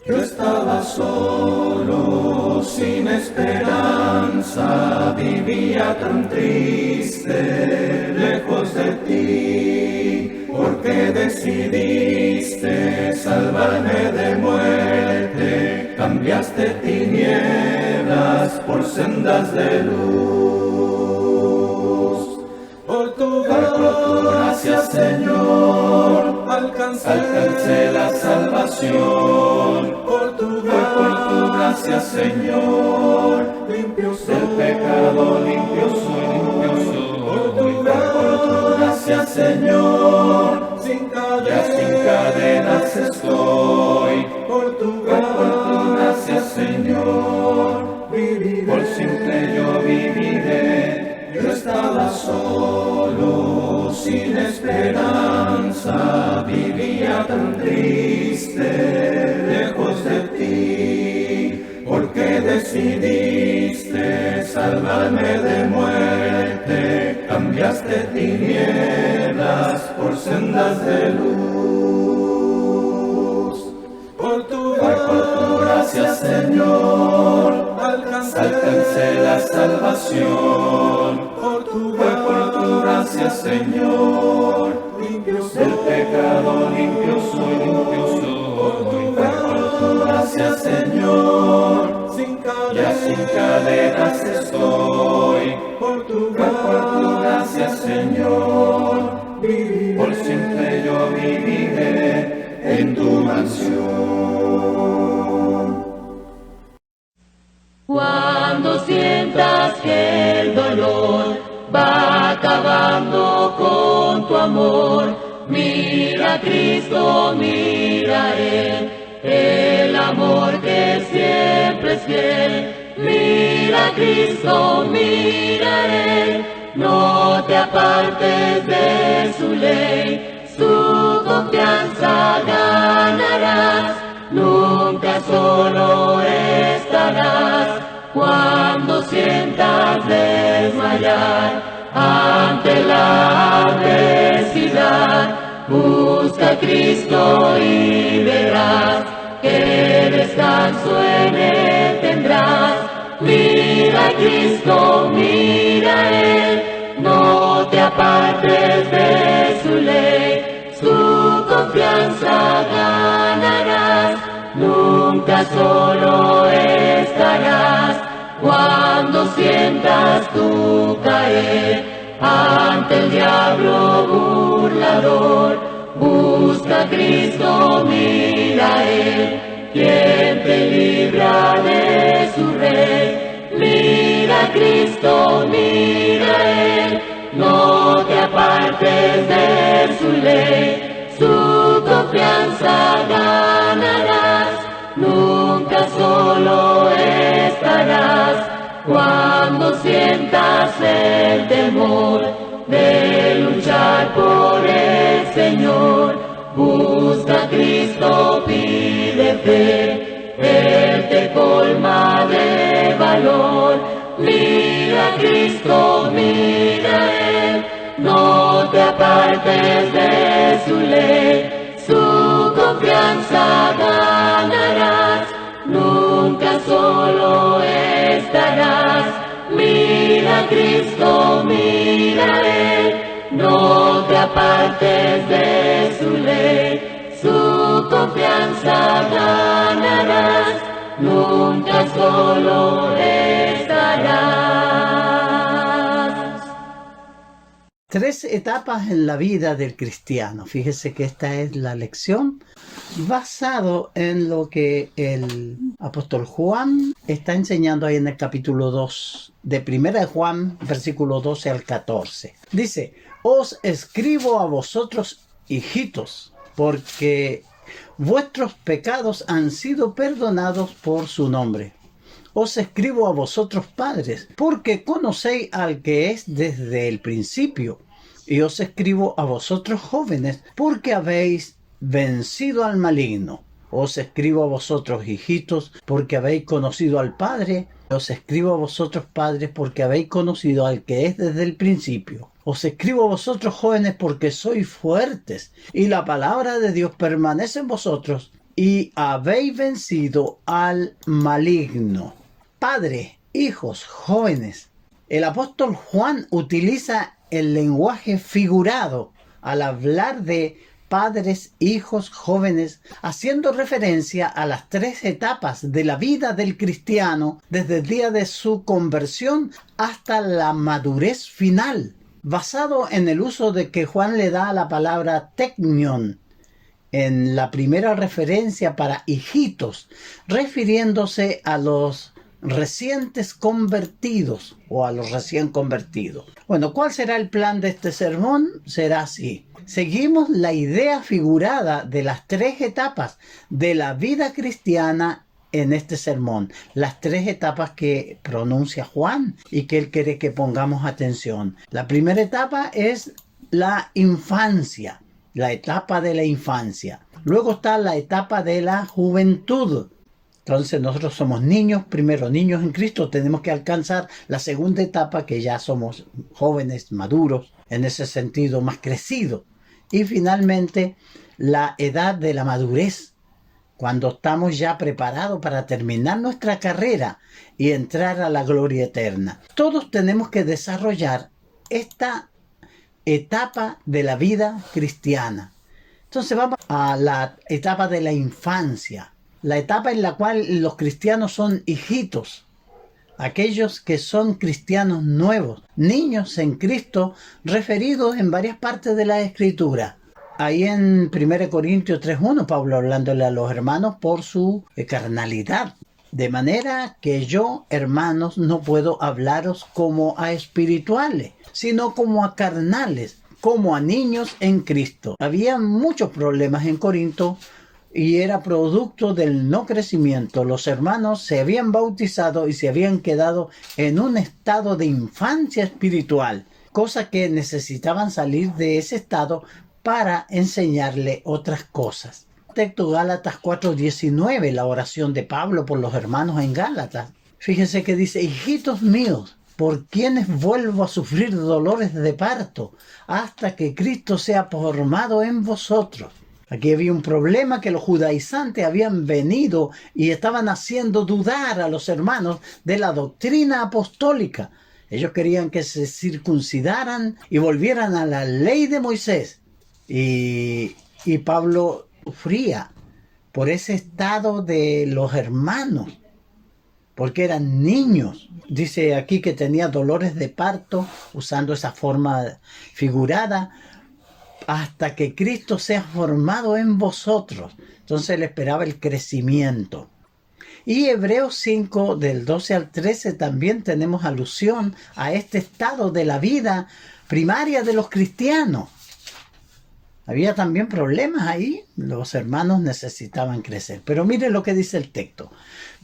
Yo estaba solo, sin esperanza, vivía tan triste, lejos de ti, porque decidiste salvarme de muerte, cambiaste tinieblas por sendas de luz. Por tu gracia, Señor, alcancé la salvación. Por tu gracia, Señor, limpio soy del pecado, limpio soy. Por tu gracia, Señor, sin cadenas estoy. Por tu gracia, Señor, viviré. Por siempre yo viviré. Yo estaba solo, sin esperanza, vivía tan triste, lejos de ti, porque decidiste salvarme de muerte, cambiaste tinieblas por sendas de luz. Por tu gracia, Señor, alcancé la salvación. Por tu gracia, Señor, limpio soy del pecado, limpio soy. Por tu gracia, Señor, sin cadenas estoy. Por tu gracia, Señor, viviré. Por siempre yo viviré en tu mansión. Cuando sientas que el dolor va acabando con tu amor, mira a Cristo, mira a Él, el amor que siempre es fiel. Mira a Cristo, mira a Él, no te apartes de su ley, su confianza ganarás, nunca solo estarás. Cuando sientas desmayar ante la adversidad, busca a Cristo y verás que descanso en Él tendrás. Mira a Cristo, mira a Él, no te apartes de su ley, su confianza ganarás, nunca solo estarás. Cuando sientas tú caer ante el diablo burlador, busca a Cristo, mira a Él, quien te libra de su rey. Mira a Cristo, mira a Él, no te apartes de su ley, su confianza ganarás, nunca solo estarás. Cuando sientas el temor de luchar por el Señor, busca a Cristo, pide fe, Él te colma de valor. Mira a Cristo, mira a Él, no te apartes de su ley, su confianza ganarás, nunca solo estarás. Mira a Cristo, mira a Él, no te apartes de su ley, su confianza ganarás, nunca solo estarás. 3 etapas en la vida del cristiano. Fíjese que esta es la lección basado en lo que el apóstol Juan está enseñando ahí en el capítulo 2 de 1 Juan, versículo 12 al 14. Dice: os escribo a vosotros, hijitos, porque vuestros pecados han sido perdonados por su nombre. Os escribo a vosotros, padres, porque conocéis al que es desde el principio. Y os escribo a vosotros, jóvenes, porque habéis vencido al maligno. Os escribo a vosotros, hijitos, porque habéis conocido al Padre. Os escribo a vosotros, padres, porque habéis conocido al que es desde el principio. Os escribo a vosotros, jóvenes, porque sois fuertes, y la palabra de Dios permanece en vosotros, y habéis vencido al maligno. Padres, hijos, jóvenes. El apóstol Juan utiliza el lenguaje figurado al hablar de padres, hijos, jóvenes, haciendo referencia a las 3 etapas de la vida del cristiano desde el día de su conversión hasta la madurez final, basado en el uso de que Juan le da a la palabra teknion, en la primera referencia para hijitos, refiriéndose a los recientes convertidos o a los recién convertidos. Bueno, ¿cuál será el plan de este sermón? Será así. Seguimos la idea figurada de las 3 etapas de la vida cristiana en este sermón. Las 3 etapas que pronuncia Juan y que él quiere que pongamos atención. La primera etapa es la infancia, la etapa de la infancia. Luego está la etapa de la juventud. Entonces nosotros somos niños, primero niños en Cristo, tenemos que alcanzar la segunda etapa, que ya somos jóvenes, maduros, en ese sentido más crecidos. Y finalmente la edad de la madurez, cuando estamos ya preparados para terminar nuestra carrera y entrar a la gloria eterna. Todos tenemos que desarrollar esta etapa de la vida cristiana. Entonces vamos a la etapa de la infancia, la etapa en la cual los cristianos son hijitos, aquellos que son cristianos nuevos, niños en Cristo, referidos en varias partes de la Escritura. Ahí en 1 Corintios 3:1, Pablo hablándole a los hermanos por su carnalidad. De manera que yo, hermanos, no puedo hablaros como a espirituales, sino como a carnales, como a niños en Cristo. Había muchos problemas en Corinto y era producto del no crecimiento. Los hermanos se habían bautizado y se habían quedado en un estado de infancia espiritual, cosa que necesitaban salir de ese estado para enseñarle otras cosas. Texto Gálatas 4:19, la oración de Pablo por los hermanos en Gálatas. Fíjense que dice: hijitos míos, por quienes vuelvo a sufrir dolores de parto, hasta que Cristo sea formado en vosotros. Aquí había un problema, que los judaizantes habían venido y estaban haciendo dudar a los hermanos de la doctrina apostólica. Ellos querían que se circuncidaran y volvieran a la ley de Moisés. Y Pablo sufría por ese estado de los hermanos, porque eran niños. Dice aquí que tenía dolores de parto, usando esa forma figurada, hasta que Cristo sea formado en vosotros. Entonces él esperaba el crecimiento. Y Hebreos 5, del 12 al 13, también tenemos alusión a este estado de la vida primaria de los cristianos. Había también problemas ahí, los hermanos necesitaban crecer. Pero mire lo que dice el texto: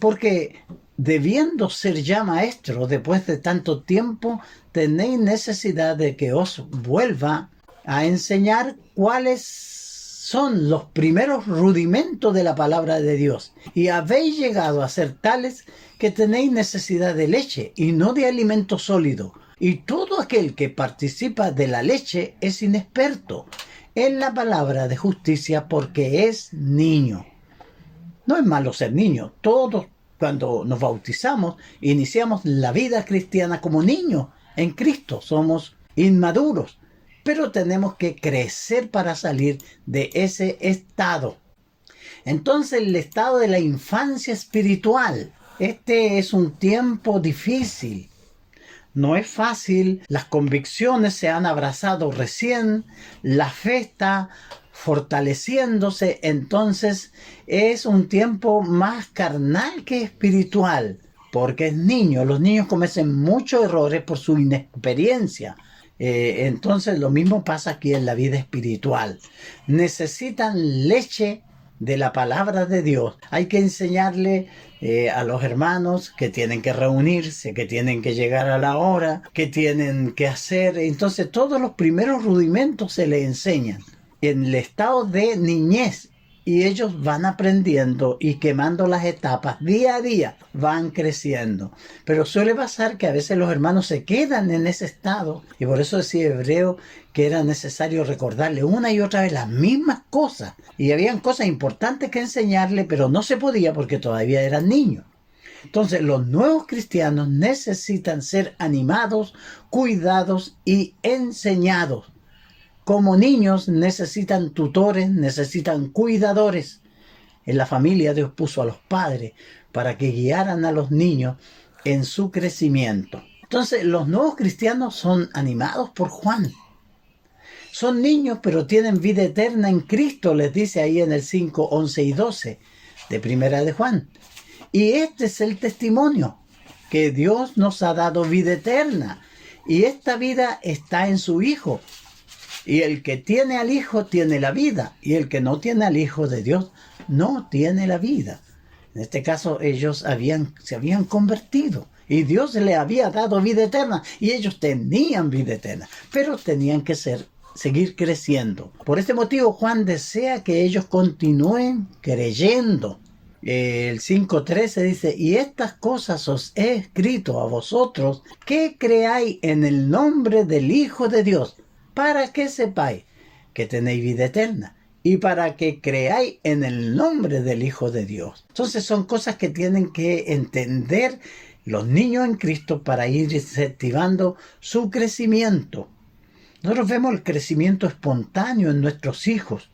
porque debiendo ser ya maestros después de tanto tiempo, tenéis necesidad de que os vuelva a enseñar cuáles son los primeros rudimentos de la palabra de Dios. Y habéis llegado a ser tales que tenéis necesidad de leche y no de alimento sólido. Y todo aquel que participa de la leche es inexperto en la palabra de justicia, porque es niño. No es malo ser niño. Todos, cuando nos bautizamos, iniciamos la vida cristiana como niños en Cristo. Somos inmaduros, pero tenemos que crecer para salir de ese estado. Entonces, el estado de la infancia espiritual, este es un tiempo difícil. No es fácil, las convicciones se han abrazado recién, la fe está fortaleciéndose, entonces es un tiempo más carnal que espiritual, porque es niño. Los niños cometen muchos errores por su inexperiencia. Entonces lo mismo pasa aquí en la vida espiritual. Necesitan leche de la palabra de Dios. Hay que enseñarle a los hermanos que tienen que reunirse, que tienen que llegar a la hora, que tienen que hacer. Entonces todos los primeros rudimentos se les enseñan en el estado de niñez y ellos van aprendiendo y quemando las etapas día a día, van creciendo. Pero suele pasar que a veces los hermanos se quedan en ese estado, y por eso decía Hebreo que era necesario recordarle una y otra vez las mismas cosas, y habían cosas importantes que enseñarle, pero no se podía porque todavía eran niños. Entonces los nuevos cristianos necesitan ser animados, cuidados y enseñados. Como niños necesitan tutores, necesitan cuidadores. En la familia Dios puso a los padres para que guiaran a los niños en su crecimiento. Entonces los nuevos cristianos son animados por Juan. Son niños pero tienen vida eterna en Cristo, les dice ahí en el 5, 11 y 12 de Primera de Juan. Y este es el testimonio, que Dios nos ha dado vida eterna. Y esta vida está en su Hijo. Y el que tiene al Hijo tiene la vida, y el que no tiene al Hijo de Dios no tiene la vida. En este caso ellos se habían convertido, y Dios le había dado vida eterna, y ellos tenían vida eterna, pero tenían que seguir creciendo. Por este motivo Juan desea que ellos continúen creyendo. El 5:13 dice, y estas cosas os he escrito a vosotros, que creáis en el nombre del Hijo de Dios, para que sepáis que tenéis vida eterna y para que creáis en el nombre del Hijo de Dios. Entonces son cosas que tienen que entender los niños en Cristo para ir incentivando su crecimiento. Nosotros vemos el crecimiento espontáneo en nuestros hijos.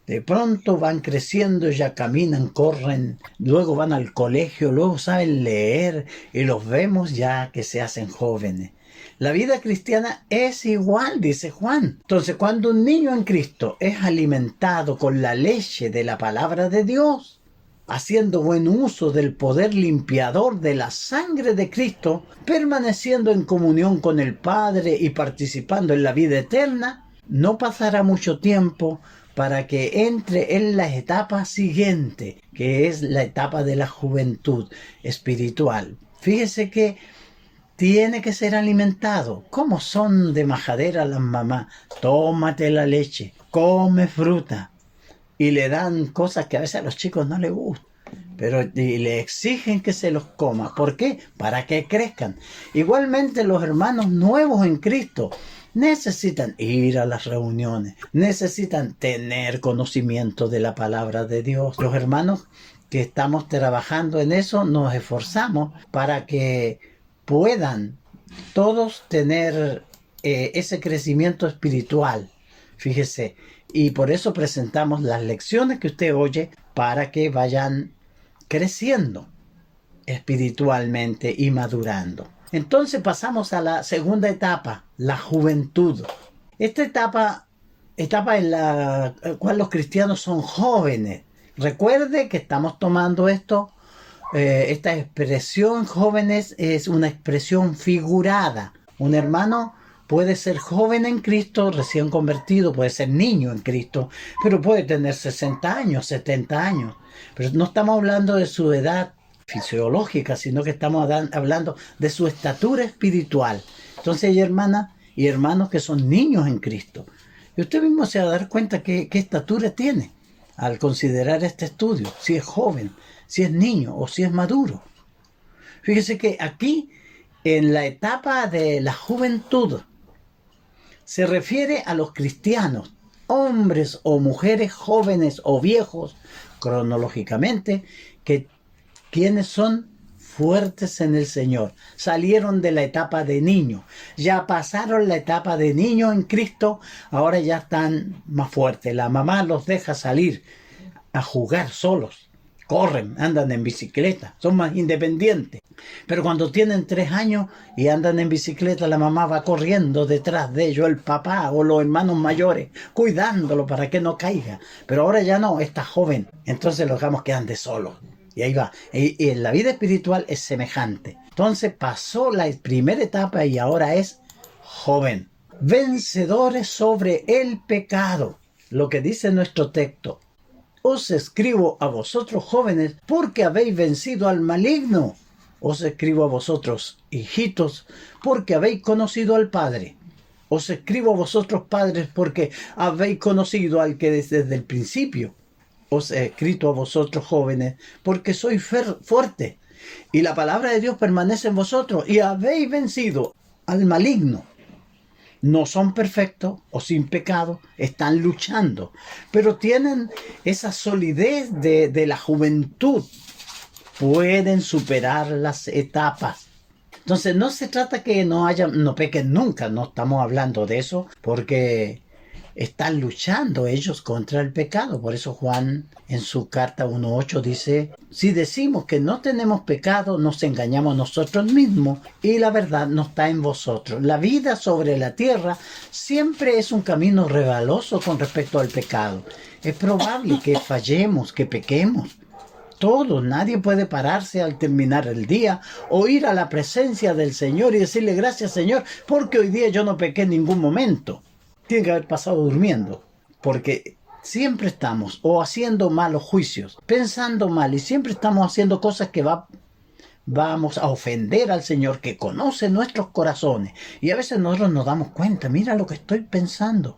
De pronto van creciendo, ya caminan, corren, luego van al colegio, luego saben leer y los vemos ya que se hacen jóvenes. La vida cristiana es igual, dice Juan. Entonces, cuando un niño en Cristo es alimentado con la leche de la palabra de Dios, haciendo buen uso del poder limpiador de la sangre de Cristo, permaneciendo en comunión con el Padre y participando en la vida eterna, no pasará mucho tiempo para que entre en la etapa siguiente, que es la etapa de la juventud espiritual. Fíjese que tiene que ser alimentado. ¿Cómo son de majadera las mamás? Tómate la leche, come fruta. Y le dan cosas que a veces a los chicos no les gustan, pero y le exigen que se los coma. ¿Por qué? Para que crezcan. Igualmente los hermanos nuevos en Cristo necesitan ir a las reuniones, necesitan tener conocimiento de la palabra de Dios. Los hermanos que estamos trabajando en eso nos esforzamos para que puedan todos tener ese crecimiento espiritual. Fíjese, y por eso presentamos las lecciones que usted oye para que vayan creciendo espiritualmente y madurando. Entonces pasamos a la segunda etapa, la juventud. Esta etapa en la cual los cristianos son jóvenes. Recuerde que estamos tomando esta expresión jóvenes es una expresión figurada. Un hermano puede ser joven en Cristo, recién convertido, puede ser niño en Cristo, pero puede tener 60 años, 70 años. Pero no estamos hablando de su edad fisiológica, sino que estamos hablando de su estatura espiritual. Entonces hay hermanas y hermanos que son niños en Cristo. Y usted mismo se va a dar cuenta qué estatura tiene al considerar este estudio, si es joven, si es niño o si es maduro. Fíjese que aquí, en la etapa de la juventud, se refiere a los cristianos, hombres o mujeres jóvenes o viejos, cronológicamente, quienes son fuertes en el Señor. Salieron de la etapa de niño, ya pasaron la etapa de niño en Cristo, ahora ya están más fuertes. La mamá los deja salir a jugar solos, corren, andan en bicicleta, son más independientes. Pero cuando tienen 3 años y andan en bicicleta, la mamá va corriendo detrás de ellos, el papá o los hermanos mayores, cuidándolo para que no caiga. Pero ahora ya no, está joven, entonces los dejamos que ande solos. Y ahí va. Y en la vida espiritual es semejante. Entonces pasó la primera etapa y ahora es joven. Vencedores sobre el pecado. Lo que dice nuestro texto. Os escribo a vosotros jóvenes porque habéis vencido al maligno. Os escribo a vosotros hijitos porque habéis conocido al Padre. Os escribo a vosotros padres porque habéis conocido al que desde el principio os he escrito a vosotros jóvenes, porque sois fuertes, y la palabra de Dios permanece en vosotros, y habéis vencido al maligno. No son perfectos o sin pecado, están luchando, pero tienen esa solidez de la juventud. Pueden superar las etapas. Entonces no se trata que no pequen nunca, no estamos hablando de eso, porque están luchando ellos contra el pecado. Por eso Juan en su carta 1:8 dice: si decimos que no tenemos pecado, nos engañamos nosotros mismos y la verdad no está en vosotros. La vida sobre la tierra siempre es un camino resbaloso con respecto al pecado. Es probable que fallemos, que pequemos. Todos, nadie puede pararse al terminar el día o ir a la presencia del Señor y decirle: gracias, Señor, porque hoy día yo no pequé en ningún momento. Tiene que haber pasado durmiendo, porque siempre estamos o haciendo malos juicios, pensando mal, y siempre estamos haciendo cosas que vamos a ofender al Señor, que conoce nuestros corazones. Y a veces nosotros nos damos cuenta: mira lo que estoy pensando,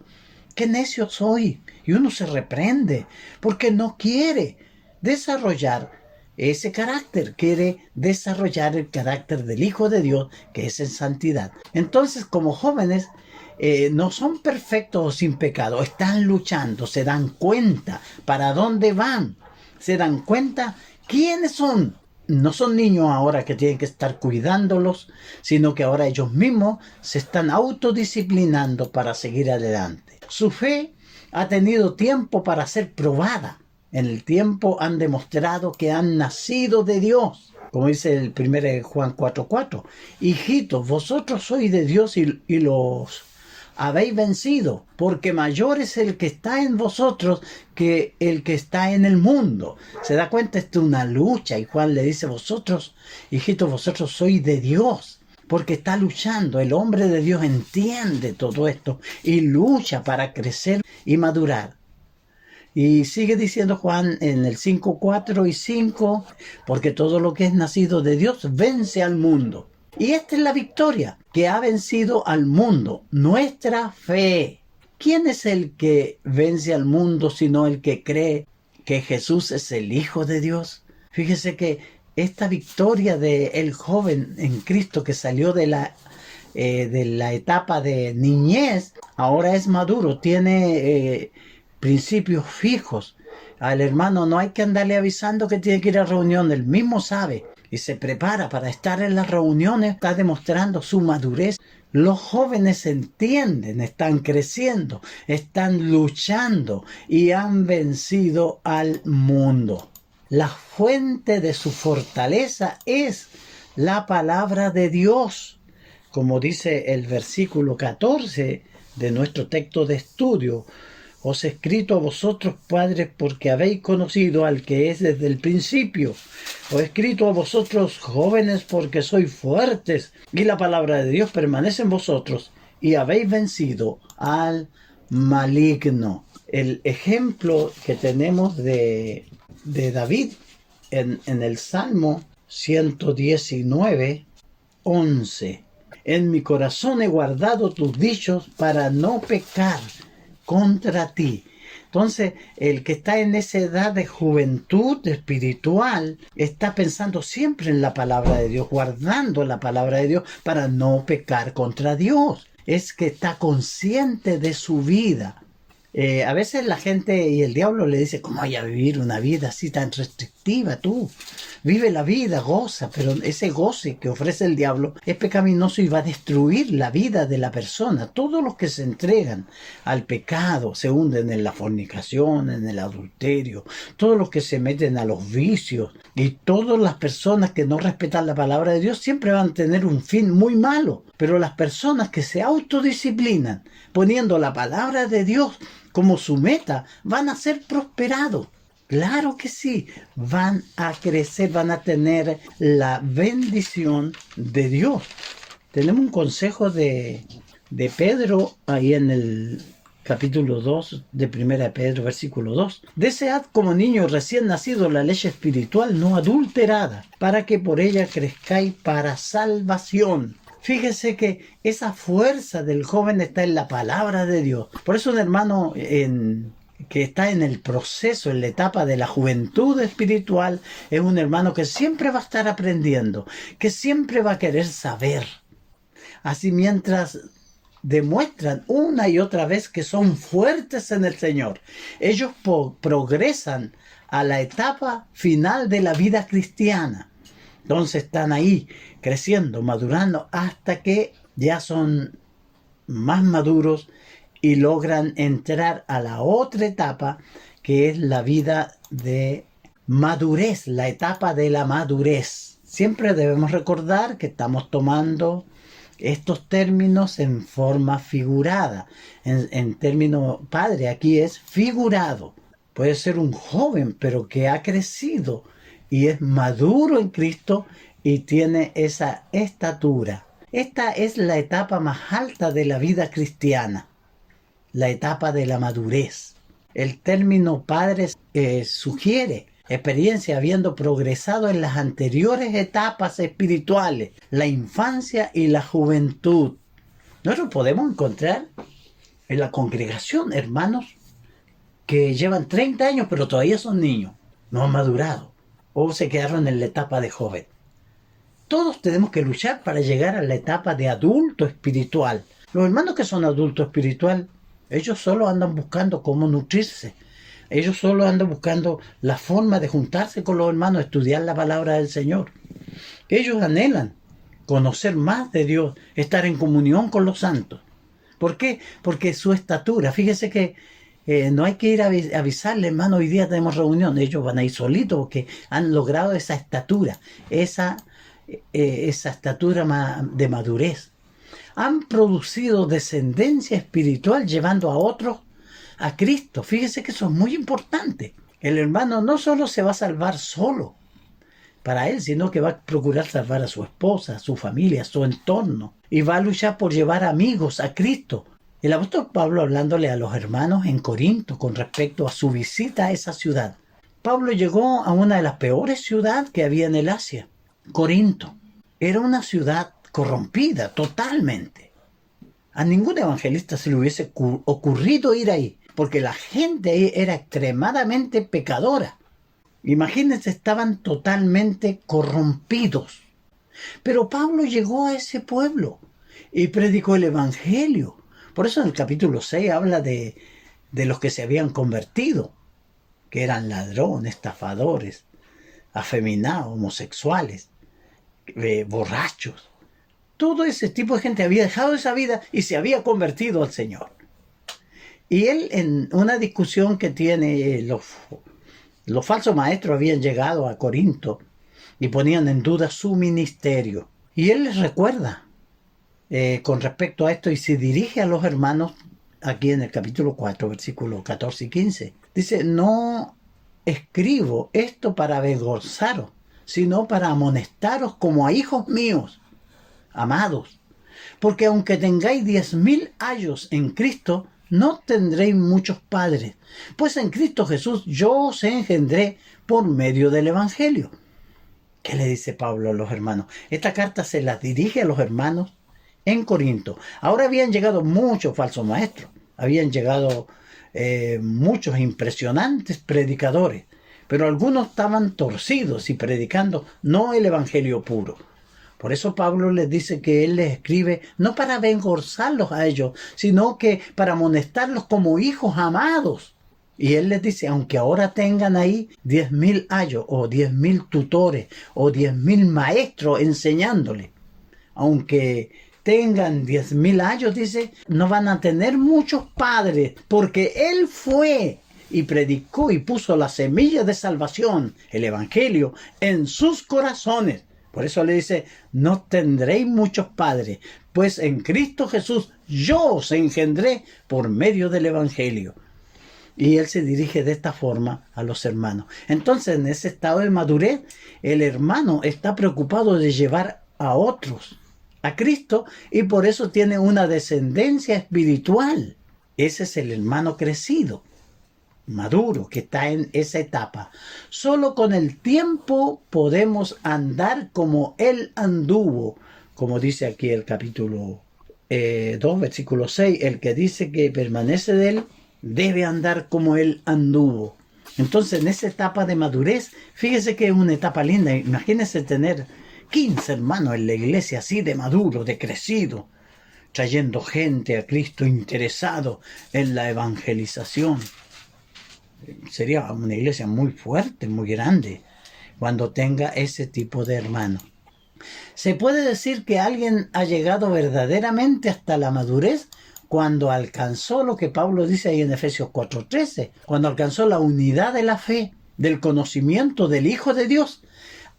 qué necio soy. Y uno se reprende porque no quiere desarrollar ese carácter, quiere desarrollar el carácter del Hijo de Dios, que es en santidad. Entonces, como jóvenes, no son perfectos o sin pecado, están luchando, se dan cuenta para dónde van, se dan cuenta quiénes son. No son niños ahora que tienen que estar cuidándolos, sino que ahora ellos mismos se están autodisciplinando para seguir adelante. Su fe ha tenido tiempo para ser probada. En el tiempo han demostrado que han nacido de Dios. Como dice el 1 Juan 4:4. Hijitos, vosotros sois de Dios y los habéis vencido, porque mayor es el que está en vosotros que el que está en el mundo. Se da cuenta, esto es una lucha, y Juan le dice: vosotros, hijitos, vosotros sois de Dios, porque está luchando. El hombre de Dios entiende todo esto y lucha para crecer y madurar. Y sigue diciendo Juan en el 5:4 y 5, porque todo lo que es nacido de Dios vence al mundo. Y esta es la victoria, que ha vencido al mundo, nuestra fe. ¿Quién es el que vence al mundo sino el que cree que Jesús es el Hijo de Dios? Fíjese que esta victoria del joven en Cristo que salió de la etapa de niñez, ahora es maduro, tiene principios fijos. Al hermano no hay que andarle avisando que tiene que ir a reunión, él mismo sabe y se prepara para estar en las reuniones, está demostrando su madurez. Los jóvenes entienden, están creciendo, están luchando y han vencido al mundo. La fuente de su fortaleza es la palabra de Dios, como dice el versículo 14 de nuestro texto de estudio: os he escrito a vosotros, padres, porque habéis conocido al que es desde el principio. Os he escrito a vosotros, jóvenes, porque sois fuertes, y la palabra de Dios permanece en vosotros, y habéis vencido al maligno. El ejemplo que tenemos de David en el Salmo 119:11. En mi corazón he guardado tus dichos para no pecar contra ti. Entonces, el que está en esa edad de juventud espiritual está pensando siempre en la palabra de Dios, guardando la palabra de Dios para no pecar contra Dios. Es que está consciente de su vida. A veces la gente y el diablo le dice: ¿cómo vaya a vivir una vida así tan restrictiva tú? Vive la vida, goza, pero ese goce que ofrece el diablo es pecaminoso y va a destruir la vida de la persona. Todos los que se entregan al pecado se hunden en la fornicación, en el adulterio, todos los que se meten a los vicios y todas las personas que no respetan la palabra de Dios siempre van a tener un fin muy malo. Pero las personas que se autodisciplinan poniendo la palabra de Dios como su meta van a ser prosperados. Claro que sí, van a crecer, van a tener la bendición de Dios. Tenemos un consejo de Pedro ahí en el capítulo 2 de 1 Pedro, versículo 2. Desead como niños recién nacidos la leche espiritual no adulterada, para que por ella crezcáis para salvación. Fíjese que esa fuerza del joven está en la palabra de Dios. Por eso un hermano en que está en el proceso, en la etapa de la juventud espiritual, es un hermano que siempre va a estar aprendiendo, que siempre va a querer saber. Así mientras demuestran una y otra vez que son fuertes en el Señor, ellos progresan a la etapa final de la vida cristiana. Entonces están ahí creciendo, madurando, hasta que ya son más maduros y logran entrar a la otra etapa, que es la vida de madurez, la etapa de la madurez. Siempre debemos recordar que estamos tomando estos términos en forma figurada. En término padre, aquí es figurado. Puede ser un joven, pero que ha crecido y es maduro en Cristo y tiene esa estatura. Esta es la etapa más alta de la vida cristiana, la etapa de la madurez. El término padre sugiere experiencia habiendo progresado en las anteriores etapas espirituales, la infancia y la juventud. Nosotros podemos encontrar en la congregación hermanos que llevan 30 años pero todavía son niños, no han madurado o se quedaron en la etapa de joven. Todos tenemos que luchar para llegar a la etapa de adulto espiritual. Los hermanos que son adultos espiritual, ellos solo andan buscando cómo nutrirse. Ellos solo andan buscando la forma de juntarse con los hermanos, estudiar la palabra del Señor. Ellos anhelan conocer más de Dios, estar en comunión con los santos. ¿Por qué? Porque su estatura, fíjese que no hay que ir a avisarle, hermano, hoy día tenemos reunión. Ellos van a ir solitos porque han logrado esa estatura, esa estatura de madurez. Han producido descendencia espiritual llevando a otros a Cristo. Fíjese que eso es muy importante. El hermano no solo se va a salvar solo para él, sino que va a procurar salvar a su esposa, a su familia, a su entorno, y va a luchar por llevar amigos a Cristo. El apóstol Pablo, hablándole a los hermanos en Corinto con respecto a su visita a esa ciudad. Pablo llegó a una de las peores ciudades que había en el Asia, Corinto. Era una ciudad corrompida totalmente. A ningún evangelista se le hubiese ocurrido ir ahí, porque la gente ahí era extremadamente pecadora. Imagínense, estaban totalmente corrompidos. Pero Pablo llegó a ese pueblo y predicó el evangelio. Por eso en el capítulo 6 habla de los que se habían convertido, que eran ladrones, estafadores, afeminados, homosexuales, borrachos. Todo ese tipo de gente había dejado esa vida y se había convertido al Señor. Y él, en una discusión que tiene, los falsos maestros habían llegado a Corinto y ponían en duda su ministerio. Y él les recuerda con respecto a esto y se dirige a los hermanos aquí en el capítulo 4, versículos 14 y 15. Dice, no escribo esto para avergonzaros, sino para amonestaros como a hijos míos, amados. Porque aunque tengáis 10,000 años en Cristo, no tendréis muchos padres, pues en Cristo Jesús yo os engendré por medio del Evangelio. ¿Qué le dice Pablo a los hermanos? Esta carta se la dirige a los hermanos en Corinto. Ahora habían llegado muchos falsos maestros, habían llegado muchos impresionantes predicadores, pero algunos estaban torcidos y predicando no el Evangelio puro. Por eso Pablo les dice que él les escribe no para avergonzarlos a ellos, sino que para amonestarlos como hijos amados. Y él les dice, aunque ahora tengan ahí 10,000 ayos o 10,000 tutores o 10,000 maestros enseñándoles, aunque tengan 10,000 años, dice, no van a tener muchos padres, porque él fue y predicó y puso la semilla de salvación, el Evangelio, en sus corazones. Por eso le dice, no tendréis muchos padres, pues en Cristo Jesús yo os engendré por medio del Evangelio. Y él se dirige de esta forma a los hermanos. Entonces, en ese estado de madurez, el hermano está preocupado de llevar a otros a Cristo y por eso tiene una descendencia espiritual. Ese es el hermano crecido, maduro, que está en esa etapa. Solo con el tiempo podemos andar como él anduvo, como dice aquí el capítulo 2, versículo 6, el que dice que permanece de él, debe andar como Él anduvo. Entonces, en esa etapa de madurez, fíjese que es una etapa linda. Imagínese tener 15 hermanos en la iglesia así de maduro, de crecido, trayendo gente a Cristo, interesado en la evangelización. Sería una iglesia muy fuerte, muy grande, cuando tenga ese tipo de hermanos. Se puede decir que alguien ha llegado verdaderamente hasta la madurez cuando alcanzó lo que Pablo dice ahí en Efesios 4:13, cuando alcanzó la unidad de la fe, del conocimiento del Hijo de Dios,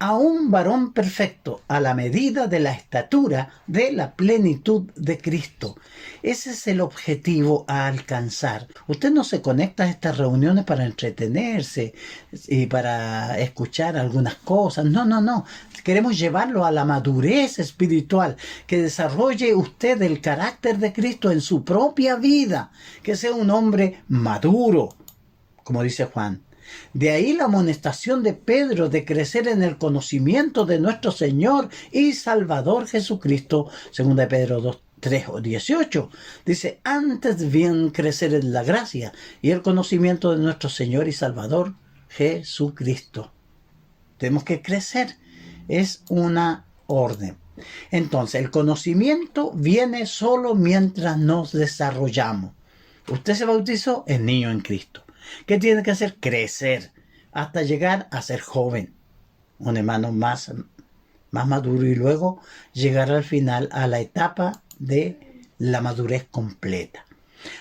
a un varón perfecto, a la medida de la estatura de la plenitud de Cristo. Ese es el objetivo a alcanzar. Usted no se conecta a estas reuniones para entretenerse y para escuchar algunas cosas. No. Queremos llevarlo a la madurez espiritual, que desarrolle usted el carácter de Cristo en su propia vida, que sea un hombre maduro, como dice Juan. De ahí la amonestación de Pedro de crecer en el conocimiento de nuestro Señor y Salvador Jesucristo, 2 Pedro 3:18. Dice, antes bien crecer en la gracia y el conocimiento de nuestro Señor y Salvador Jesucristo. Tenemos que crecer, es una orden. Entonces, el conocimiento viene solo mientras nos desarrollamos. Usted se bautizó, es niño en Cristo. ¿Qué tiene que hacer? Crecer hasta llegar a ser joven, un hermano más maduro, y luego llegar al final a la etapa de la madurez completa.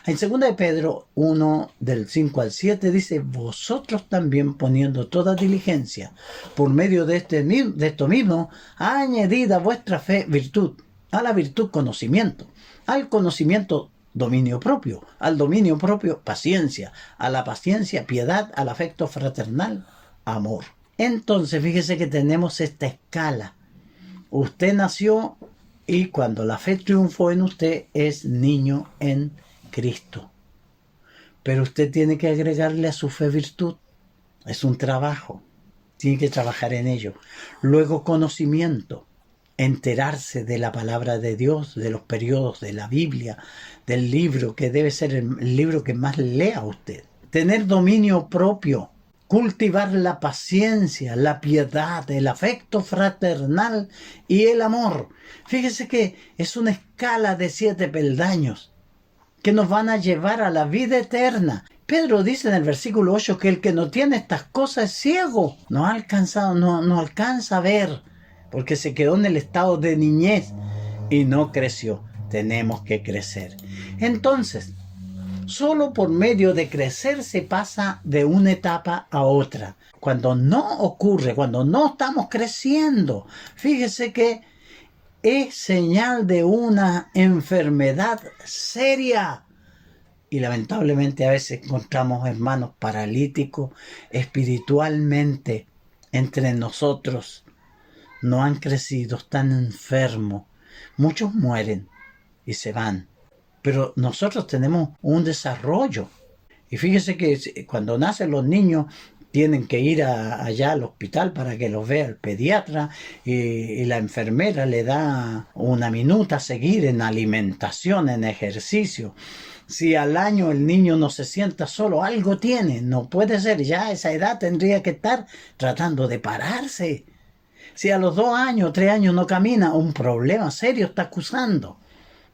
En 2 Pedro 1, del 5 al 7 dice, vosotros también poniendo toda diligencia por medio de esto mismo, añadid a vuestra fe virtud, a la virtud conocimiento, al conocimiento dominio propio, al dominio propio paciencia, a la paciencia piedad, al afecto fraternal amor. Entonces fíjese que tenemos esta escala. Usted nació y cuando la fe triunfó en usted es niño en Cristo. Pero usted tiene que agregarle a su fe virtud. Es un trabajo. Tiene que trabajar en ello. Luego conocimiento. Enterarse de la palabra de Dios, de los periodos de la Biblia, del libro que debe ser el libro que más lea usted. Tener dominio propio, cultivar la paciencia, la piedad, el afecto fraternal y el amor. Fíjese que es una escala de 7 peldaños que nos van a llevar a la vida eterna. Pedro dice en el versículo 8 que el que no tiene estas cosas es ciego, no alcanza a ver, porque se quedó en el estado de niñez y no creció. Tenemos que crecer. Entonces, solo por medio de crecer se pasa de una etapa a otra. Cuando no ocurre, cuando no estamos creciendo, fíjese que es señal de una enfermedad seria. Y lamentablemente a veces encontramos hermanos paralíticos espiritualmente entre nosotros. No han crecido, están enfermos. Muchos mueren y se van. Pero nosotros tenemos un desarrollo. Y fíjese que cuando nacen los niños tienen que ir allá al hospital para que los vea el pediatra y la enfermera le da una minuta a seguir en alimentación, en ejercicio. Si al año el niño no se sienta solo, algo tiene. No puede ser, ya a esa edad tendría que estar tratando de pararse. Si a los 2 años, 3 años no camina, un problema serio está acusando.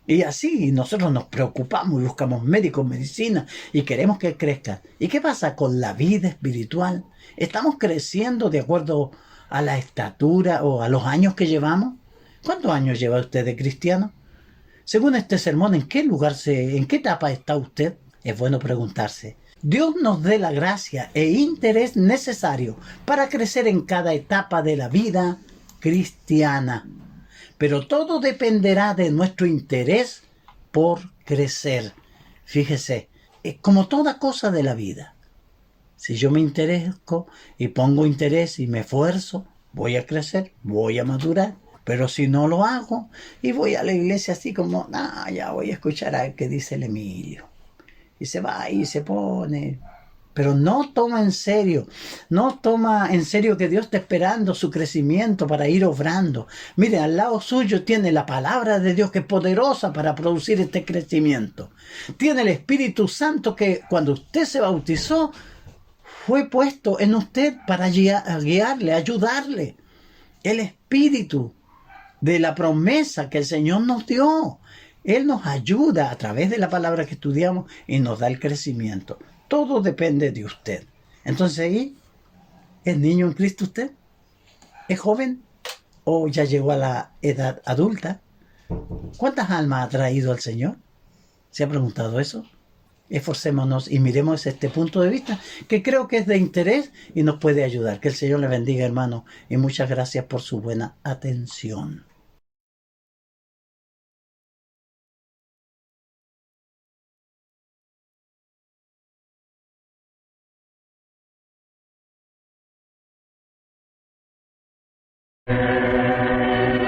Y así nosotros nos preocupamos y buscamos médicos, medicina y queremos que crezcan. ¿Y qué pasa con la vida espiritual? ¿Estamos creciendo de acuerdo a la estatura o a los años que llevamos? ¿Cuántos años lleva usted de cristiano? Según este sermón, ¿en qué etapa está usted? Es bueno preguntarse. Dios nos dé la gracia e interés necesario para crecer en cada etapa de la vida cristiana. Pero todo dependerá de nuestro interés por crecer. Fíjese, es como toda cosa de la vida. Si yo me interesco y pongo interés y me esfuerzo, voy a crecer, voy a madurar. Pero si no lo hago y voy a la iglesia así como, ya voy a escuchar a ver qué dice el Emilio. Y se va y se pone pero no toma en serio que Dios está esperando su crecimiento para ir obrando. Mire, al lado suyo tiene la palabra de Dios que es poderosa para producir este crecimiento. Tiene el Espíritu Santo que cuando usted se bautizó fue puesto en usted para guiarle, ayudarle. El Espíritu de la promesa que el Señor nos dio. Él nos ayuda a través de la palabra que estudiamos y nos da el crecimiento. Todo depende de usted. Entonces ahí, ¿es niño en Cristo usted? ¿Es joven? ¿O ya llegó a la edad adulta? ¿Cuántas almas ha traído al Señor? ¿Se ha preguntado eso? Esforcémonos y miremos este punto de vista que creo que es de interés y nos puede ayudar. Que el Señor le bendiga, hermano, y muchas gracias por su buena atención.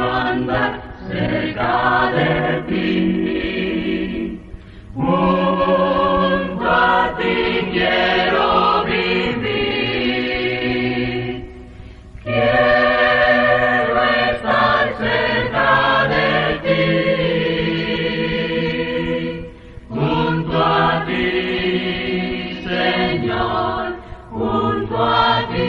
Andar cerca de ti, junto a ti quiero vivir, quiero estar cerca de ti, junto a ti, Señor, junto a ti.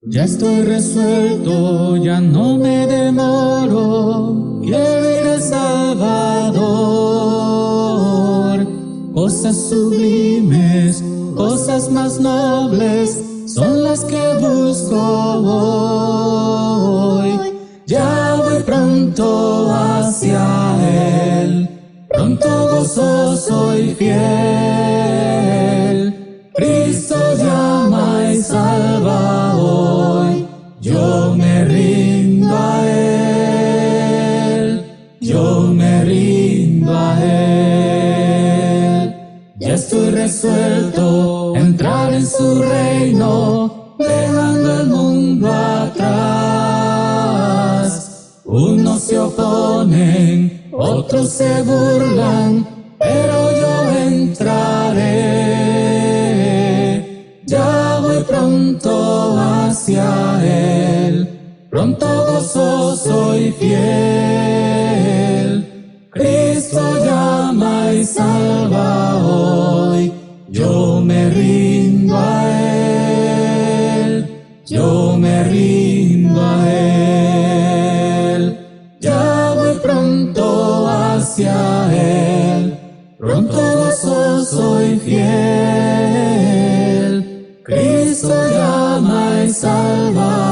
Ya estoy resuelto, ya no me demoro, quiero ir al Salvador. Cosas sublimes, cosas más nobles, son las que busco hoy. Ya voy pronto hacia Él, pronto gozoso y fiel. Cristo llama y salva hoy, yo me rindo a Él, yo me rindo a Él. Ya estoy resuelto a entrar en su reino, dejando el mundo atrás. Unos se oponen, otros se burlan, pero yo entraré. Ya voy pronto hacia Él, pronto gozoso y fiel. Cristo llama y salva hoy, yo me rindo a Él, yo me rindo a Él. Ya voy pronto hacia Él, pronto gozoso y fiel. Cristo llama y salva.